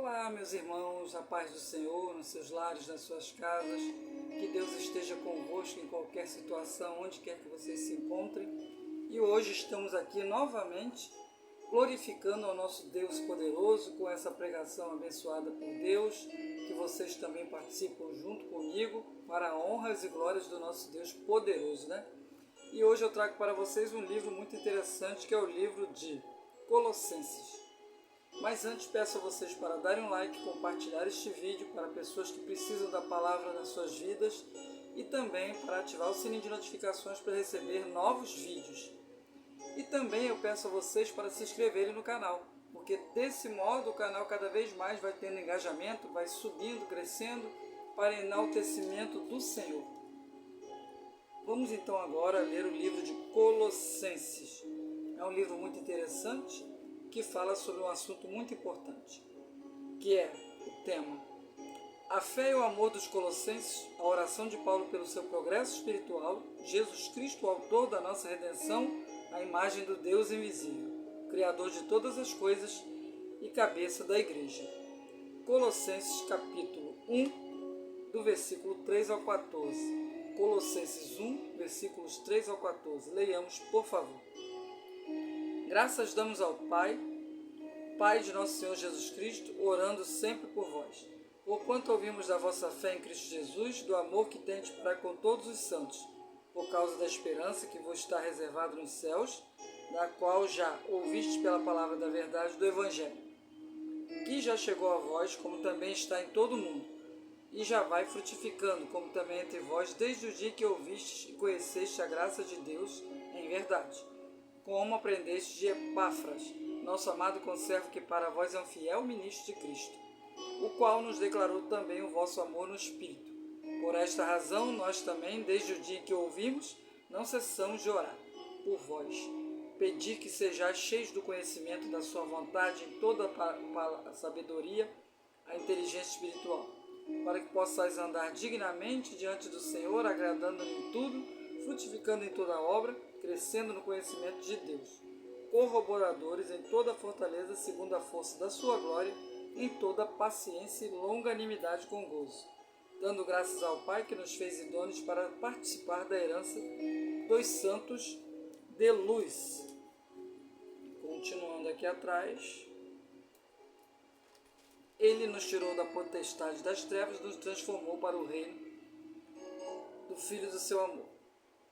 Olá, meus irmãos, a paz do Senhor, nos seus lares, nas suas casas, que Deus esteja convosco em qualquer situação, onde quer que vocês se encontrem. E hoje estamos aqui novamente, glorificando ao nosso Deus poderoso, com essa pregação abençoada por Deus, que vocês também participam junto comigo, para honras e glórias do nosso Deus poderoso, né? E hoje eu trago para vocês um livro muito interessante, que é o livro de Colossenses. Mas antes peço a vocês para darem um like, compartilhar este vídeo para pessoas que precisam da palavra nas suas vidas e também para ativar o sininho de notificações para receber novos vídeos. E também eu peço a vocês para se inscreverem no canal, porque desse modo o canal cada vez mais vai tendo engajamento, vai subindo, crescendo para enaltecimento do Senhor. Vamos então agora ler o livro de Colossenses. É um livro muito interessante que fala sobre um assunto muito importante, que é o tema a fé e o amor dos Colossenses, a oração de Paulo pelo seu progresso espiritual, Jesus Cristo, o autor da nossa redenção, a imagem do Deus invisível, Criador de todas as coisas e cabeça da igreja. Colossenses capítulo 1, do versículo 3 ao 14. Colossenses 1, versículos 3 ao 14. Leiamos, por favor. Graças damos ao Pai de nosso Senhor Jesus Cristo, orando sempre por vós. Porquanto ouvimos da vossa fé em Cristo Jesus, do amor que tendes para com todos os santos, por causa da esperança que vos está reservada nos céus, da qual já ouvistes pela palavra da verdade do Evangelho, que já chegou a vós, como também está em todo o mundo, e já vai frutificando, como também entre vós, desde o dia que ouvistes e conheceste a graça de Deus em verdade, como aprendeste de Epáfras, nosso amado conservo, que para vós é um fiel ministro de Cristo, o qual nos declarou também o vosso amor no Espírito. Por esta razão, nós também, desde o dia que o ouvimos, não cessamos de orar por vós. Pedi que sejais cheios do conhecimento da sua vontade em toda a sabedoria, a inteligência espiritual, para que possais andar dignamente diante do Senhor, agradando-lhe em tudo, frutificando em toda obra, crescendo no conhecimento de Deus, corroboradores em toda a fortaleza segundo a força da sua glória, em toda paciência e longanimidade com gozo, dando graças ao Pai que nos fez idôneos para participar da herança dos santos de luz. Continuando aqui atrás, Ele nos tirou da potestade das trevas e nos transformou para o reino do Filho do seu amor,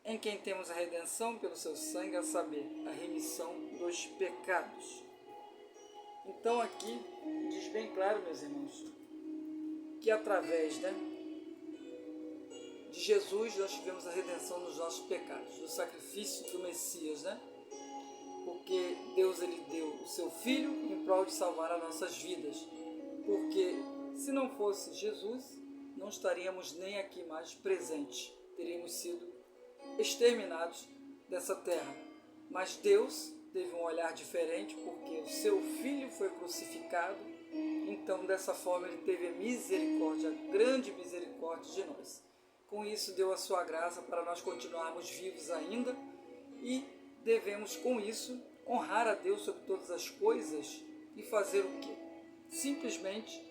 em quem temos a redenção pelo seu sangue, a saber, a remissão dos pecados. Então aqui diz bem claro, meus irmãos, que através de Jesus nós tivemos a redenção dos nossos pecados, do sacrifício do Messias, porque Deus ele deu o seu Filho em prol de salvar as nossas vidas, porque se não fosse Jesus, não estaríamos nem aqui mais presentes, teríamos sido exterminados dessa terra. Mas Deus teve um olhar diferente, porque o seu Filho foi crucificado, então dessa forma ele teve a misericórdia, a grande misericórdia de nós. Com isso deu a sua graça para nós continuarmos vivos ainda e devemos com isso honrar a Deus sobre todas as coisas e fazer o quê? Simplesmente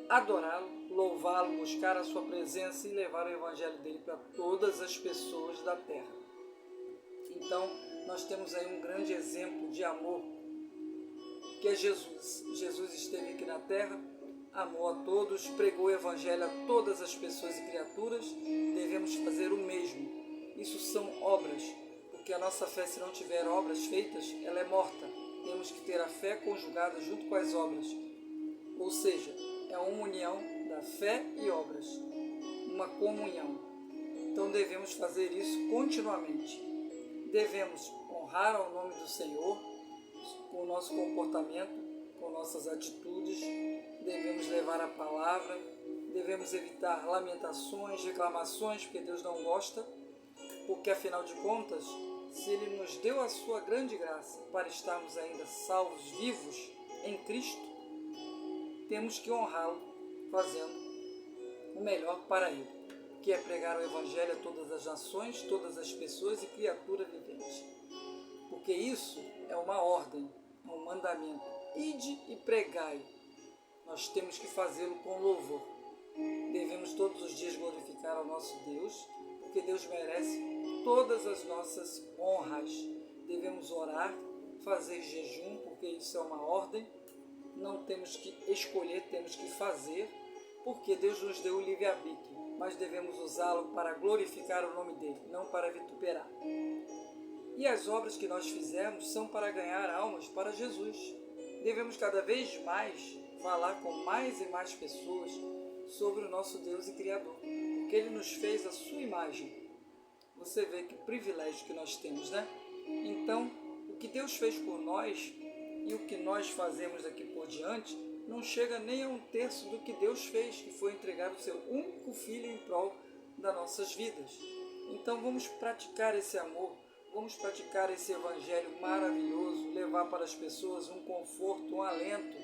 adorá-lo, louvá-lo, buscar a sua presença e levar o Evangelho dele para todas as pessoas da terra. Então, nós temos aí um grande exemplo de amor, que é Jesus. Jesus esteve aqui na terra, amou a todos, pregou o Evangelho a todas as pessoas e criaturas, devemos fazer o mesmo. Isso são obras, porque a nossa fé, se não tiver obras feitas, ela é morta. Temos que ter a fé conjugada junto com as obras, ou seja, é uma união da fé e obras, uma comunhão. Então devemos fazer isso continuamente. Devemos honrar ao nome do Senhor com o nosso comportamento, com nossas atitudes, devemos levar a palavra, devemos evitar lamentações, reclamações, porque Deus não gosta, porque afinal de contas, se Ele nos deu a sua grande graça para estarmos ainda salvos, vivos em Cristo, temos que honrá-lo fazendo o melhor para Ele, que é pregar o Evangelho a todas as nações, todas as pessoas e criatura vivente. Porque isso é uma ordem, é um mandamento. Ide e pregai nós temos que fazê-lo com louvor. Devemos todos os dias glorificar ao nosso Deus, porque Deus merece todas as nossas honras. Devemos orar, fazer jejum, porque isso é uma ordem. Não temos que escolher, temos que fazer, porque Deus nos deu o livre-arbítrio, mas devemos usá-lo para glorificar o nome dele, não para vituperar. E as obras que nós fizemos são para ganhar almas para Jesus. Devemos cada vez mais falar com mais e mais pessoas sobre o nosso Deus e Criador, porque Ele nos fez a sua imagem. Você vê que privilégio que nós temos, né? Então, o que Deus fez por nós e o que nós fazemos daqui por diante não chega nem a 1/3 do que Deus fez, que foi entregar o seu único Filho em prol das nossas vidas. Então, vamos praticar esse amor, vamos praticar esse evangelho maravilhoso, levar para as pessoas um conforto, um alento,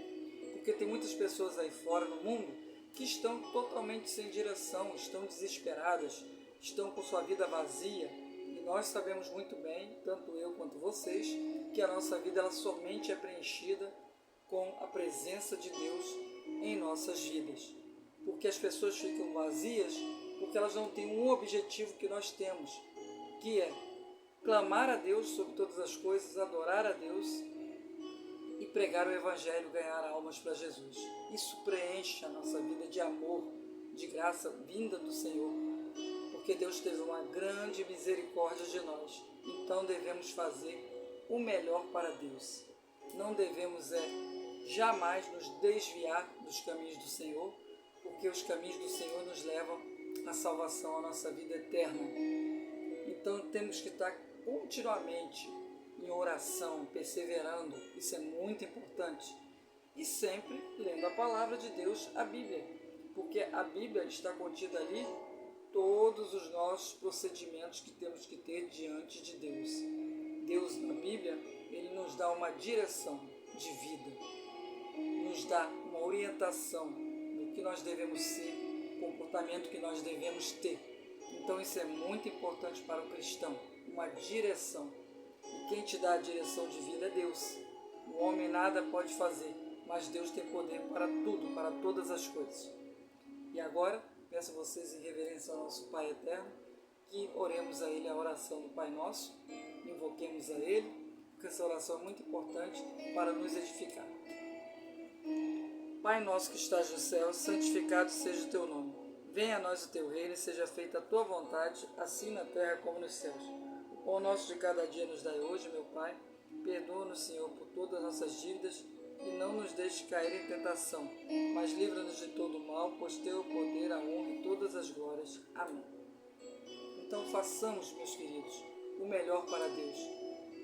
porque tem muitas pessoas aí fora no mundo que estão totalmente sem direção, estão desesperadas, estão com sua vida vazia, e nós sabemos muito bem, tanto eu quanto vocês, que a nossa vida ela somente é preenchida com a presença de Deus em nossas vidas. Porque as pessoas ficam vazias porque elas não têm um objetivo que nós temos, que é clamar a Deus sobre todas as coisas, adorar a Deus e pregar o Evangelho, ganhar almas para Jesus. Isso preenche a nossa vida de amor, de graça vinda do Senhor, porque Deus teve uma grande misericórdia de nós. Então devemos fazer o melhor para Deus. Não devemos jamais nos desviar dos caminhos do Senhor, porque os caminhos do Senhor nos levam à salvação, à nossa vida eterna. Então temos que estar continuamente em oração, perseverando, isso é muito importante. E sempre lendo a palavra de Deus, a Bíblia, porque a Bíblia está contida ali todos os nossos procedimentos que temos que ter diante de Deus. Deus, na Bíblia, Ele nos dá uma direção de vida, nos dá uma orientação do que nós devemos ser, comportamento que nós devemos ter. Então isso é muito importante para o cristão, uma direção. E quem te dá a direção de vida é Deus. O homem nada pode fazer, mas Deus tem poder para tudo, para todas as coisas. E agora, peço a vocês em reverência ao nosso Pai Eterno, que oremos a Ele a oração do Pai Nosso, invoquemos a Ele, porque essa oração é muito importante para nos edificar. Pai nosso que estás no céu, santificado seja o teu nome. Venha a nós o teu reino e seja feita a tua vontade, assim na terra como nos céus. O pão nosso de cada dia nos dai hoje, meu Pai. Perdoa-nos, Senhor, por todas as nossas dívidas e não nos deixe cair em tentação, mas livra-nos de todo o mal, pois teu é o poder, a honra e todas as glórias. Amém. Então façamos, meus queridos, o melhor para Deus,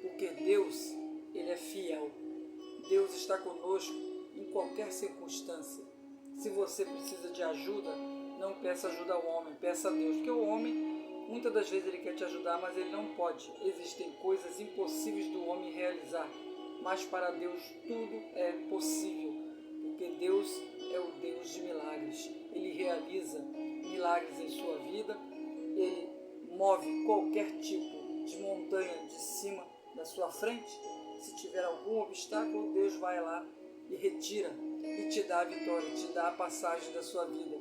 porque Deus, Ele é fiel. Deus está conosco em qualquer circunstância. Se você precisa de ajuda, não peça ajuda ao homem, peça a Deus, porque o homem, muitas das vezes ele quer te ajudar, mas ele não pode. Existem coisas impossíveis do homem realizar, mas para Deus tudo é possível, porque Deus é o Deus de milagres. Ele realiza milagres em sua vida, Ele move qualquer tipo de montanha de cima da sua frente. Se tiver algum obstáculo, Deus vai lá e retira e te dá a vitória, te dá a passagem da sua vida.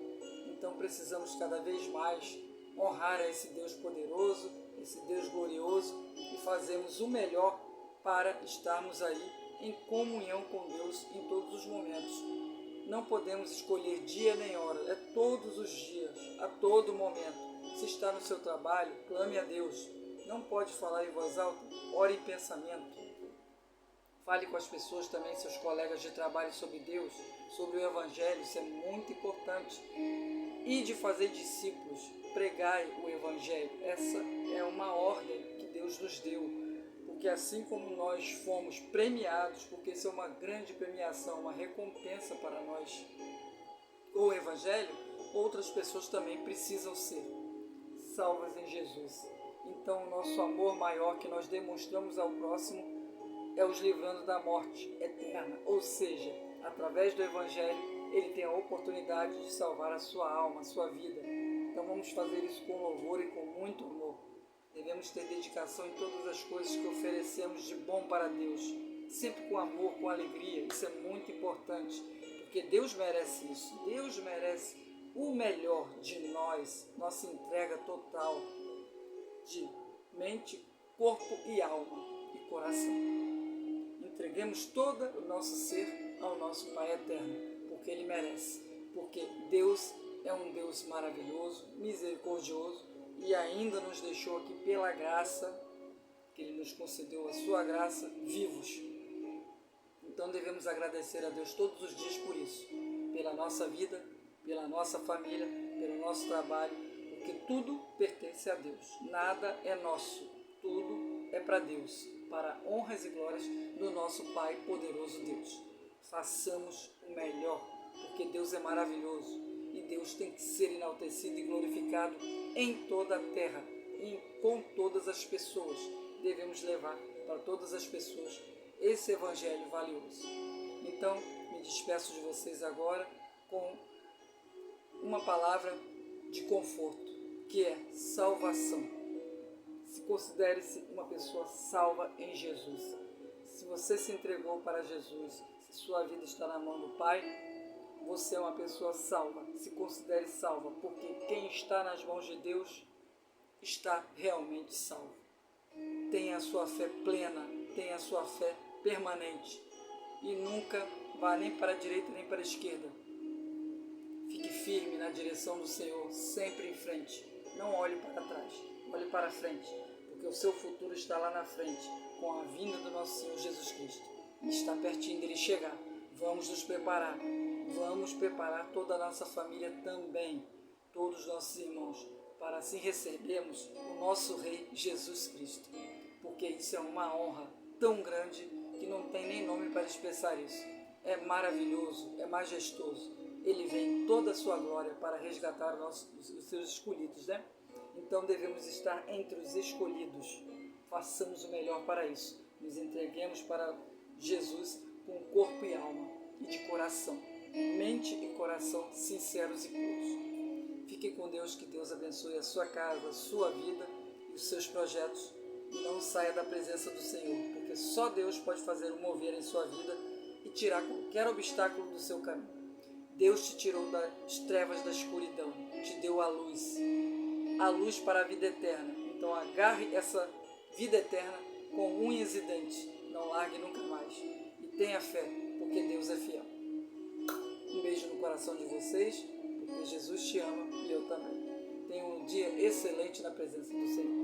Então precisamos cada vez mais honrar a esse Deus poderoso, esse Deus glorioso, e fazermos o melhor para estarmos aí em comunhão com Deus em todos os momentos. Não podemos escolher dia nem hora, é todos os dias, a todo momento. Se está no seu trabalho, clame a Deus. Não pode falar em voz alta, ore em pensamento. Fale com as pessoas também, seus colegas de trabalho, sobre Deus, sobre o Evangelho, isso é muito importante. E de fazer discípulos, pregai o Evangelho. Essa é uma ordem que Deus nos deu, porque assim como nós fomos premiados, porque isso é uma grande premiação, uma recompensa para nós, o Evangelho, outras pessoas também precisam ser salvas em Jesus. Então o nosso amor maior que nós demonstramos ao próximo é os livrando da morte eterna, ou seja, através do Evangelho, ele tem a oportunidade de salvar a sua alma, a sua vida. Então vamos fazer isso com louvor e com muito amor. Devemos ter dedicação em todas as coisas que oferecemos de bom para Deus, sempre com amor, com alegria. Isso é muito importante, porque Deus merece isso. Deus merece o melhor de nós, nossa entrega total de mente, corpo e alma e coração. Entreguemos todo o nosso ser ao nosso Pai Eterno, porque Ele merece, porque Deus é um Deus maravilhoso, misericordioso e ainda nos deixou aqui pela graça, que Ele nos concedeu a sua graça, vivos. Então devemos agradecer a Deus todos os dias por isso, pela nossa vida, pela nossa família, pelo nosso trabalho, porque tudo pertence a Deus, nada é nosso, tudo é para Deus, para honras e glórias do nosso Pai poderoso Deus. Façamos o melhor, porque Deus é maravilhoso e Deus tem que ser enaltecido e glorificado em toda a terra, com todas as pessoas. Devemos levar para todas as pessoas esse evangelho valioso. Então, me despeço de vocês agora com uma palavra de conforto, que é salvação. Se considere-se uma pessoa salva em Jesus. Se você se entregou para Jesus, se sua vida está na mão do Pai, você é uma pessoa salva. Se considere salva, porque quem está nas mãos de Deus está realmente salvo. Tenha a sua fé plena, tenha a sua fé permanente e nunca vá nem para a direita nem para a esquerda. Fique firme na direção do Senhor, sempre em frente. Não olhe para trás, olhe para frente, porque o seu futuro está lá na frente, com a vinda do nosso Senhor Jesus Cristo. Está pertinho dele chegar. Vamos nos preparar. Vamos preparar toda a nossa família também, todos os nossos irmãos, para assim recebermos o nosso Rei Jesus Cristo. Porque isso é uma honra tão grande que não tem nem nome para expressar isso. É maravilhoso, é majestoso. Ele vem em toda a sua glória para resgatar os seus escolhidos, né? Então devemos estar entre os escolhidos. Façamos o melhor para isso. Nos entreguemos para Jesus com corpo e alma e de coração. Mente e coração sinceros e puros. Fique com Deus, que Deus abençoe a sua casa, a sua vida e os seus projetos. E não saia da presença do Senhor, porque só Deus pode fazer um mover em sua vida e tirar qualquer obstáculo do seu caminho. Deus te tirou das trevas da escuridão, te deu a luz para a vida eterna. Então agarre essa vida eterna com unhas e dentes, não largue nunca mais. E tenha fé, porque Deus é fiel. Um beijo no coração de vocês, porque Jesus te ama e eu também. Tenha um dia excelente na presença do Senhor.